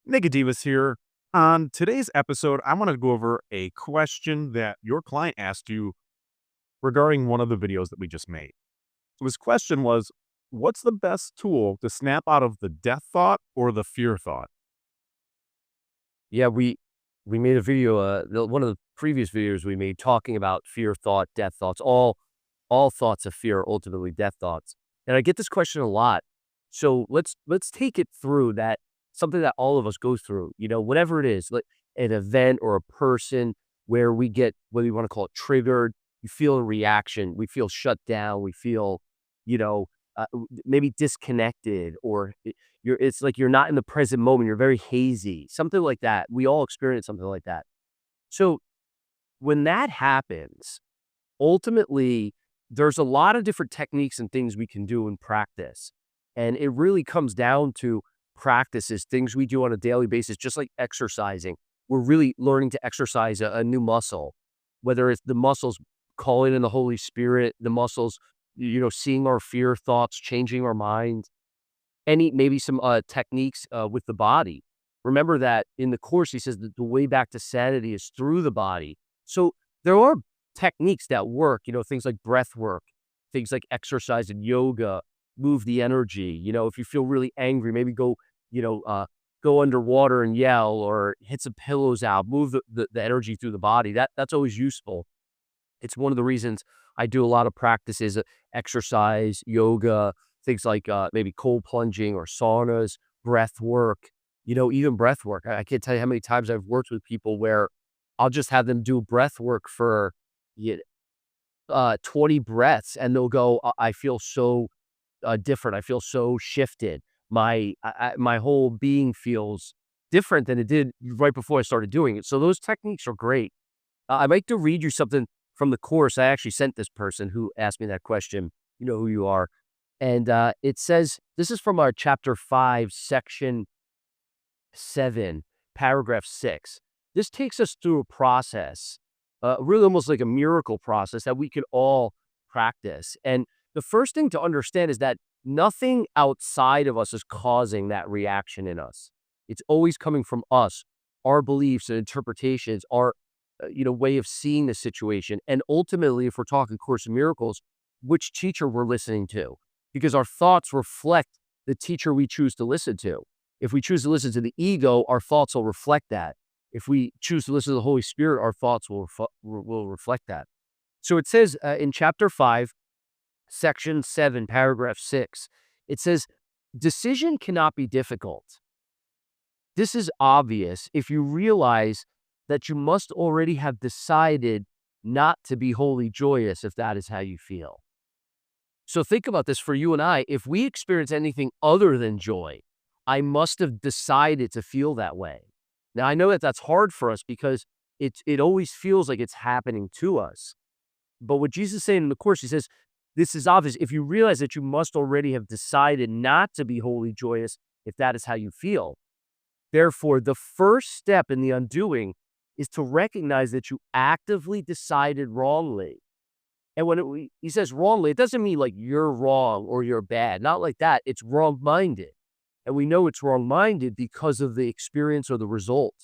Nicodemus here. On today's episode, I want to go over a question that your client asked you regarding one of the videos that we just made. So his question was, what's the best tool to snap out of the death thought or the fear thought? Yeah, we made a video, one of the previous videos we made talking about fear thought, death thoughts, all thoughts of fear, ultimately death thoughts. And I get this question a lot. So let's take it through that something that all of us go through, whatever it is, like an event or a person where we get whether you want to call it triggered, you feel a reaction, we feel shut down, we feel, you know, maybe disconnected or it's like you're not in the present moment, you're very hazy, something like that. We all experience something like that. So, when that happens, ultimately, there's a lot of different techniques and things we can do in practice, and it really comes down to practices, things we do on a daily basis, just like exercising. We're really learning to exercise a new muscle, whether it's the muscles calling in the Holy Spirit, the muscles, seeing our fear thoughts, changing our mind, any maybe some, techniques, with the body. Remember that in the Course, he says that the way back to sanity is through the body. So, there are techniques that work, things like breath work, things like exercise and yoga, move the energy. If you feel really angry, maybe you know, uh, go underwater and yell or hit some pillows out, move the energy through the body. That's always useful. It's one of the reasons I do a lot of practices, exercise, yoga, things like, maybe cold plunging or saunas, breath work, even breath work. I can't tell you how many times I've worked with people where I'll just have them do breath work for, y 20 breaths, and they'll go, I feel so, different. I feel so shifted. My whole being feels different than it did right before I started doing it." So those techniques are great. I'd like to read you something from the Course. I actually sent this person who asked me that question. You know who you are. And it says, this is from our chapter 5, section 7, paragraph 6. This takes us through a process, really almost like a miracle process that we could all practice. And the first thing to understand is that nothing outside of us is causing that reaction in us. It's always coming from us, our beliefs and interpretations, our way of seeing the situation. And ultimately, if we're talking Course in Miracles, which teacher we're listening to, because our thoughts reflect the teacher we choose to listen to. If we choose to listen to the ego, our thoughts will reflect that. If we choose to listen to the Holy Spirit, our thoughts will reflect that. So it says in chapter 5, section 7, paragraph 6, it says, decision cannot be difficult. This is obvious if you realize that you must already have decided not to be wholly joyous if that is how you feel. So think about this for you and I. If we experience anything other than joy, I must have decided to feel that way. Now, I know that that's hard for us because it always feels like it's happening to us. But what Jesus is saying in the Course, he says, this is obvious. If you realize that you must already have decided not to be wholly joyous if that is how you feel. Therefore, the first step in the undoing is to recognize that you actively decided wrongly. And he says wrongly, it doesn't mean like you're wrong or you're bad. Not like that. It's wrong-minded. And we know it's wrong-minded because of the experience or the result,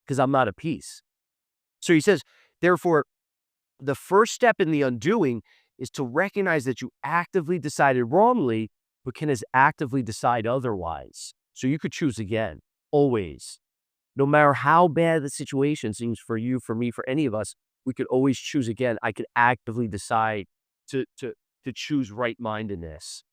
because I'm not at peace. So he says, therefore, the first step in the undoing is to recognize that you actively decided wrongly, but can actively decide otherwise. So you could choose again, always. No matter how bad the situation seems for you, for me, for any of us, we could always choose again. I could actively decide to choose right-mindedness.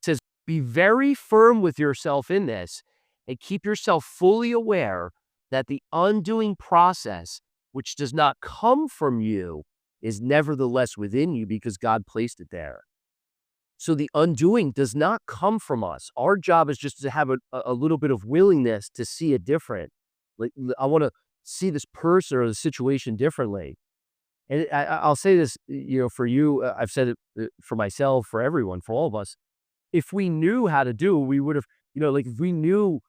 It says, be very firm with yourself in this and keep yourself fully aware that the undoing process, which does not come from you, is nevertheless within you because God placed it there. So the undoing does not come from us. Our job is just to have a little bit of willingness to see it different. Like, I want to see this person or the situation differently. And I'll say this, for you, I've said it for myself, for everyone, for all of us. If we knew how to do it, we would have, like if we knew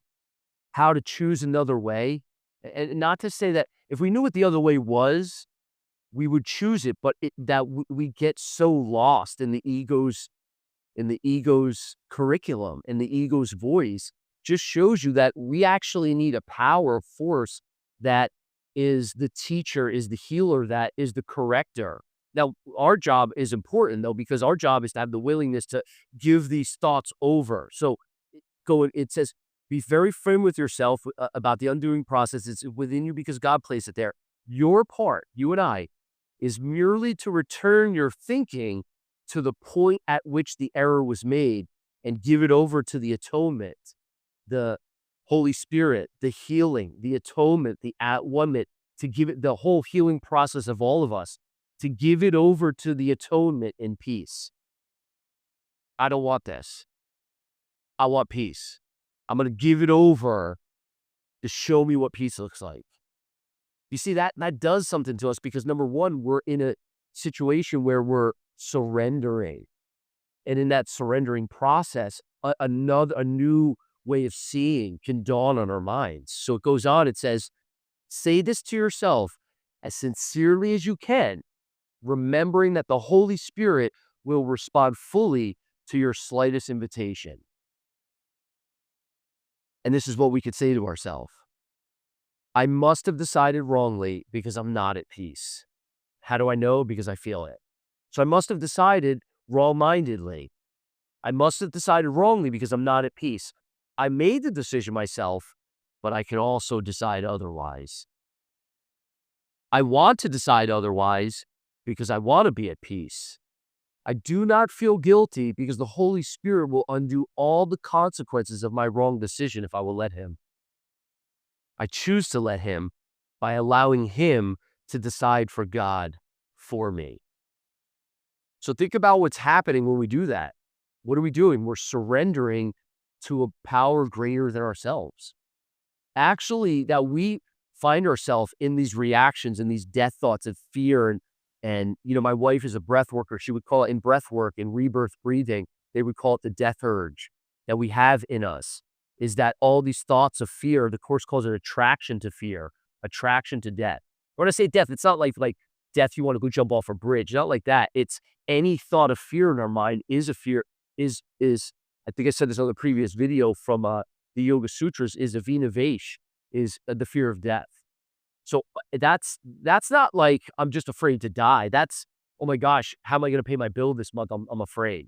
how to choose another way, and not to say that if we knew what the other way was, we would choose it, but we get so lost in the ego's curriculum, in the ego's voice, just shows you that we actually need a power force that is the teacher, is the healer, that is the corrector. Now, our job is important though, because our job is to have the willingness to give these thoughts over. So it says, be very firm with yourself about the undoing process. It's within you because God placed it there. Your part, you and I, is merely to return your thinking to the point at which the error was made and give it over to the atonement, the Holy Spirit, the healing, the atonement, the at-one-ment, to give it the whole healing process of all of us, to give it over to the atonement in peace. I don't want this. I want peace. I'm going to give it over to show me what peace looks like. You see, that does something to us because number one, we're in a situation where we're surrendering. And in that surrendering process, a new way of seeing can dawn on our minds. So it goes on, it says, say this to yourself as sincerely as you can, remembering that the Holy Spirit will respond fully to your slightest invitation. And this is what we could say to ourselves. I must have decided wrongly because I'm not at peace. How do I know? Because I feel it. So I must have decided wrong-mindedly. I must have decided wrongly because I'm not at peace. I made the decision myself, but I can also decide otherwise. I want to decide otherwise because I want to be at peace. I do not feel guilty because the Holy Spirit will undo all the consequences of my wrong decision if I will let Him. I choose to let Him by allowing Him to decide for God for me. So think about what's happening when we do that. What are we doing? We're surrendering to a power greater than ourselves. Actually, that we find ourselves in these reactions and these death thoughts of fear. And my wife is a breath worker. She would call it in breath work and rebirth breathing. They would call it the death urge that we have in us. Is that all these thoughts of fear, the Course calls it attraction to fear, attraction to death. When I say death, it's not like death, you want to go jump off a bridge. Not like that. It's any thought of fear in our mind is a fear, is I think I said this on the previous video from the Yoga Sutras, is avinavesh, is the fear of death. So that's not like I'm just afraid to die. That's, oh my gosh, how am I going to pay my bill this month? I'm afraid.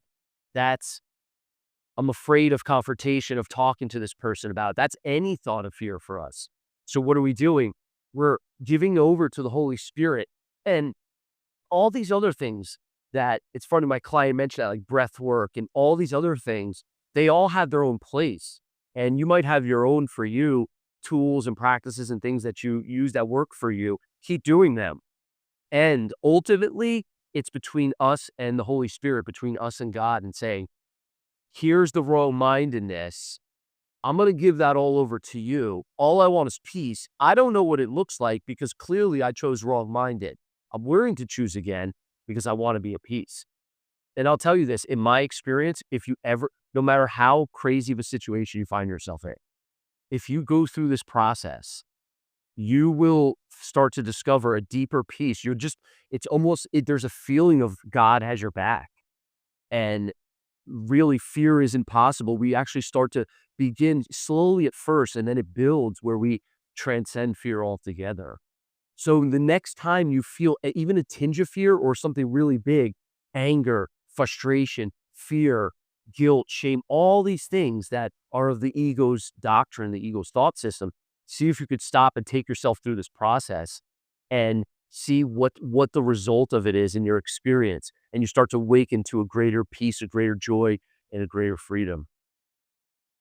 I'm afraid of confrontation, of talking to this person about it. That's any thought of fear for us. So what are we doing? We're giving over to the Holy Spirit and all these other things that, it's funny, my client mentioned that, like breath work and all these other things, they all have their own place. And you might have your own for you, tools and practices and things that you use that work for you. Keep doing them. And ultimately, it's between us and the Holy Spirit, between us and God, and saying, here's the wrong-mindedness. I'm going to give that all over to you. All I want is peace. I don't know what it looks like because clearly I chose wrong-minded. I'm willing to choose again because I want to be at peace. And I'll tell you this, in my experience, if you ever, no matter how crazy of a situation you find yourself in, if you go through this process, you will start to discover a deeper peace. It's almost, there's a feeling of God has your back. And really, fear is impossible. We actually start to begin slowly at first, and then it builds where we transcend fear altogether. So the next time you feel even a tinge of fear or something really big, anger, frustration, fear, guilt, shame, all these things that are of the ego's doctrine, the ego's thought system, see if you could stop and take yourself through this process and see what the result of it is in your experience. And you start to awaken to a greater peace, a greater joy, and a greater freedom.